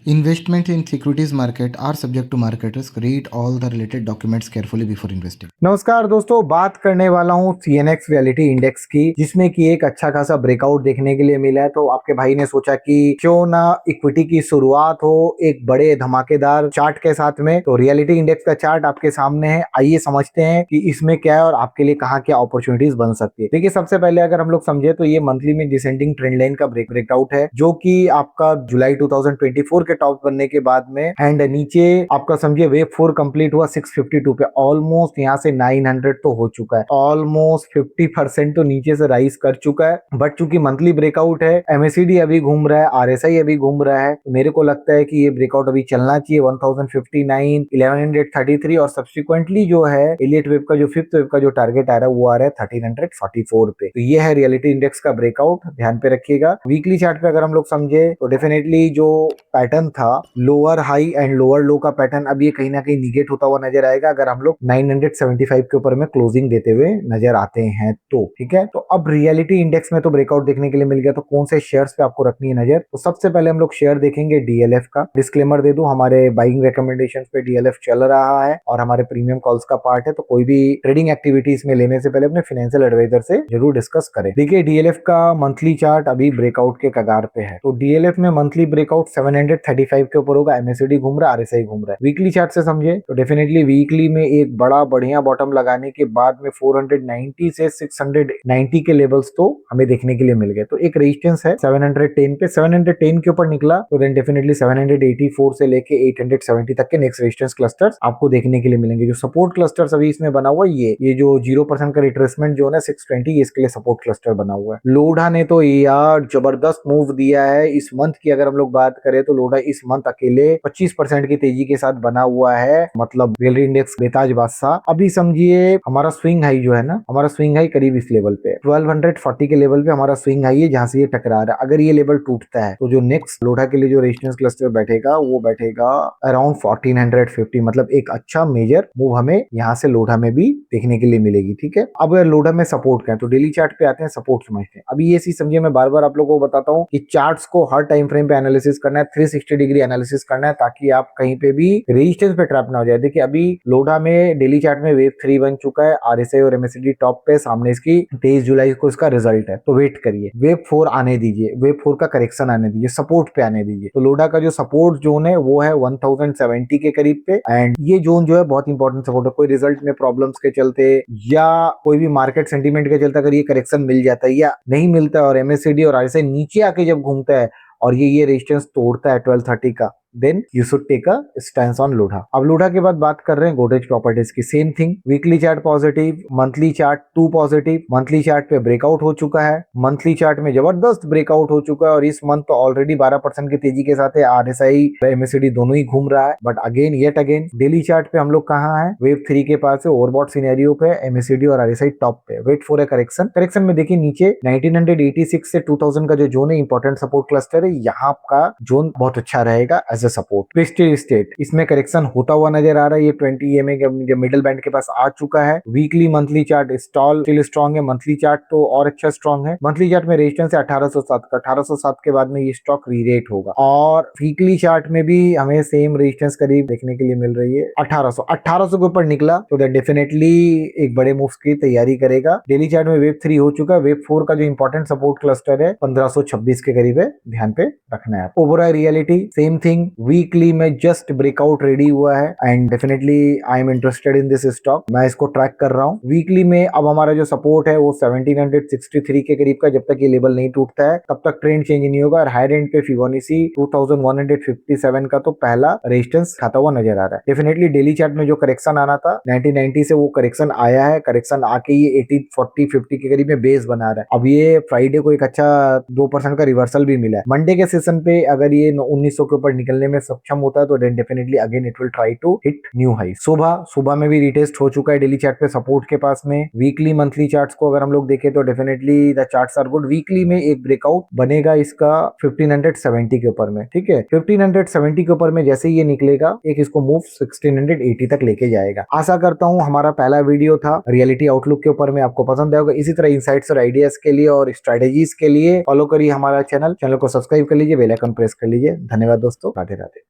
Investment in securities market are subject to market risk. Read all the related documents carefully before investing. नमस्कार दोस्तों, बात करने वाला हूँ CNX रियलिटी इंडेक्स की, जिसमें कि एक अच्छा खासा ब्रेकआउट देखने के लिए मिला है। तो आपके भाई ने सोचा कि क्यों ना इक्विटी की शुरुआत हो एक बड़े धमाकेदार चार्ट के साथ में। तो रियलिटी इंडेक्स का चार्ट आपके सामने है, आइए समझते हैं कि इसमें क्या है और आपके लिए कहाँ क्या अपॉर्चुनिटीज बन सकती है। देखिए, सबसे पहले अगर हम लोग समझे तो ये मंथली में डिसेंडिंग ट्रेंड लाइन का ब्रेकआउट है, जो कि आपका जुलाई 2024 के टॉप बनने के बाद में एंड नीचे आपका समझिए वेव 4 कंप्लीट हुआ 652 पे। ऑलमोस्ट यहाँ से 900 तो हो चुका है, ऑलमोस्ट 50% तो नीचे से राइज कर चुका है। बट चूंकि मंथली ब्रेकआउट है, MACD अभी घूम रहा है, RSI अभी घूम रहा है, तो मेरे को लगता है कि ये ब्रेकआउट अभी चलना चाहिए 1059, 1133 और सब्सिक्वेंटली जो है एलियट वेव का जो फिफ्थ वेव का जो टारगेट आ रहा है वो आ रहा है 1344 पे। तो ये है रियलिटी इंडेक्स का ब्रेकआउट, ध्यान पे रखिएगा। वीकली चार्ट पे अगर हम लोग समझे तो डेफिनेटली जो पैटर्न था लोअर हाई एंड लोअर लो का पैटर्न, अब ये कहीं ना कहीं निगेट होता हुआ नजर आएगा अगर हम लोग 975 के ऊपर में क्लोजिंग देते हुए नजर आते हैं तो। ठीक है, तो अब रियलिटी इंडेक्स में तो ब्रेकआउट देखने के लिए मिल गया, तो कौन से शेयर्स पे आपको रखनी है नजर। तो सबसे पहले हम लोग शेयर देखेंगे DLF का। डिस्क्लेमर दे दूं, हमारे बाइंग रिकमेंडेशन पे DLF चल रहा है और हमारे प्रीमियम कॉल्स का पार्ट है, तो कोई भी ट्रेडिंग एक्टिविटीज में लेने से पहले अपने फाइनेंशियल एडवाइजर से जरूर डिस्कस करें। देखिए, DLF का मंथली चार्ट अभी ब्रेकआउट के कगार पे है, तो DLF में मंथली ब्रेकआउट 735 के ऊपर होगा। MACD घूम रहा है, RSI घूम रहा है। वीकली चार्ट से समझे तो डेफिनेटली वीकली में एक बड़ा बढ़िया बॉटम लगाने के बाद में 490 से 690 के लेवल्स तो हमें देखने के लिए मिल गए। तो एक रेजिस्टेंस है 710 पे, 710 के ऊपर निकला तो देन डेफिनेटली 784 से लेके 870 तक के नेक्स्ट रेजिस्टेंस क्लस्टर्स आपको देखने के लिए मिलेंगे। जो सपोर्ट क्लस्टर्स अभी इसमें बना हुआ है, ये जो 0% का रिट्रेसमेंट जो है 620, ये इसके लिए सपोर्ट क्लस्टर बना हुआ है। लोढ़ा ने तो यार जबरदस्त मूव दिया है इस मंथ की। अगर हम लोग बात करें तो लोढ़ा इस मंथ अकेले 25% की तेजी के साथ बना हुआ है, मतलब रियलिटी इंडेक्स बेताज बादशाह। अभी समझिए हमारा स्विंग हाई जो है ना, हमारा स्विंग हाई करीब इस लेवल पे 1240 के लेवल पे हमारा स्विंग हाई है, जहां से ये टकरा रहा है। अगर ये लेवल टूटता है तो जो नेक्स्ट लोढ़ा के लिए जो रेजिस्टेंस क्लस्टर बैठेगा वो बैठेगा अराउंड 1450, मतलब एक अच्छा मेजर मूव हमें यहाँ से लोढ़ा में भी देखने के लिए मिलेगी। ठीक है, अब अगर लोढ़ा में सपोर्ट का है तो डेली चार्ट पे आते हैं, सपोर्ट समझते हैं। अभी ये चीज समझिए, मैं बार बार आप लोगों को बताता हूँ कि चार्ट्स को हर टाइम फ्रेम पे एनालिसिस करना है, 360 डिग्री एनालिसिस करना है, ताकि आप कहीं पे भी रेजिस्टेंस पे ट्रैप ना हो जाए। देखिए, अभी लोढ़ा में डेली चार्ट में वेव 3 बन चुका है, RSI और MACD टॉप पे, सामने इसकी 23 जुलाई को इसका रिजल्ट है, तो वेट करिए, वेव 4 आने दीजिए, वेव 4 का करेक्शन आने दीजिए, सपोर्ट पे आने दीजिए। तो लोढ़ा का जो सपोर्ट जोन है वो है 1070 के करीब पे, एंड ये जोन जो है बहुत इंपॉर्टेंट सपोर्ट है। कोई रिजल्ट में प्रॉब्लम्स के चलते या कोई भी मार्केट सेंटीमेंट के चलते अगर ये करेक्शन मिल जाता है या नहीं मिलता है और MACD और RSI नीचे आके जब घूमता है और ये रेजिस्टेंस तोड़ता है 1230 का, then you should take a stance on Lodha. अब लोढ़ा के बाद बात कर रहे हैं गोदरेज प्रॉपर्टीज की। Same thing, weekly chart positive, monthly chart 2 positive, monthly chart पे ब्रेकआउट हो चुका है, मंथली चार्ट में जबरदस्त ब्रेकआउट हो चुका है और इस मंथ तो ऑलरेडी 12% की तेजी के साथ है, RSI MACD दोनों ही घूम रहा है। But again yet again daily chart पे हम लोग कहाँ है, वेव 3 के पास है, ओवरबॉट सिनेरियो पे, MACD और RSI टॉप पे, wait for a correction. Correction में देखिए नीचे 1986 से 2000 का जो जोन है इंपॉर्टेंट सपोर्ट क्लस्टर है, यहाँ का जोन बहुत अच्छा रहेगा as a support. Twisted state, इसमें करेक्शन होता हुआ नजर आ रहा है, ये 20 EMA के मिडिल बैंड के पास आ चुका है। Weekly monthly chart stall still strong है, मंथली चार्ट तो और अच्छा स्ट्रांग है। मंथली चार्ट में रेजिस्टेंस है 1807 का, 1807 के बाद में ये स्टॉक रीरेट होगा। और वीकली चार्ट में भी हमें सेम रेजिस्टेंस करीब देखने के लिए मिल रही है 1800 के ऊपर निकला तो डेफिनेटली एक बड़े मूव्स की तैयारी करेगा। डेली चार्ट में वेव 3 हो चुका है, वेव 4 का जो इंपॉर्टेंट सपोर्ट क्लस्टर है 1526 के करीब है, ध्यान पे रखना है। Overall reality same thing, weekly में जस्ट ब्रेकआउट रेडी हुआ है and definitely I am interested in this stock, मैं इसको ट्रैक कर रहा हूँ। वीकली में अब हमारा जो सपोर्ट है वो 1763 के करीब का, जब तक ये लेवल नहीं टूटता है तब तक ट्रेंड चेंज नहीं होगा। और हायर एंड पे फिबोनाची 2157 का तो पहला रेजिस्टेंस खाता हुआ नजर आ रहा है। डेफिनेटली डेली चार्ट में जो करेक्शन आना था 1990 से वो करेक्शन आया है, करेक्शन आके ये 80-40-50 के करीब में बेस बना रहा है। अब ये फ्राइडे को एक अच्छा 2% का रिवर्सल भी मिला है। मंडे के सेशन पे अगर ये 1900 के ऊपर निकलने में सक्षम होता है तो then definitely again it will try to hit new high. सुबह में भी रिटेस्ट हो चुका है डेली चार्ट पे सपोर्ट के पास में। वीकली मंथली चार्ट्स को अगर हम लोग देखें तो definitely the charts are good. Weekly में एक ब्रेकआउट बनेगा इसका 1570 के ऊपर में, ठीक है, 1570 के ऊपर में जैसे ये निकलेगा एक इसको मूव 1680 तक लेके जाएगा। आशा करता हूं हमारा पहला वीडियो था रियलिटी आउटलुक के ऊपर में आपको पसंद आएगा। इसी तरह इंसाइट्स और आइडियाज के लिए और स्ट्रेटेजीज के लिए फॉलो करिए हमारा चैनल को सब्सक्राइब कर लीजिए, बेल आइकन प्रेस कर लीजिए। धन्यवाद दोस्तों। राधे राधे।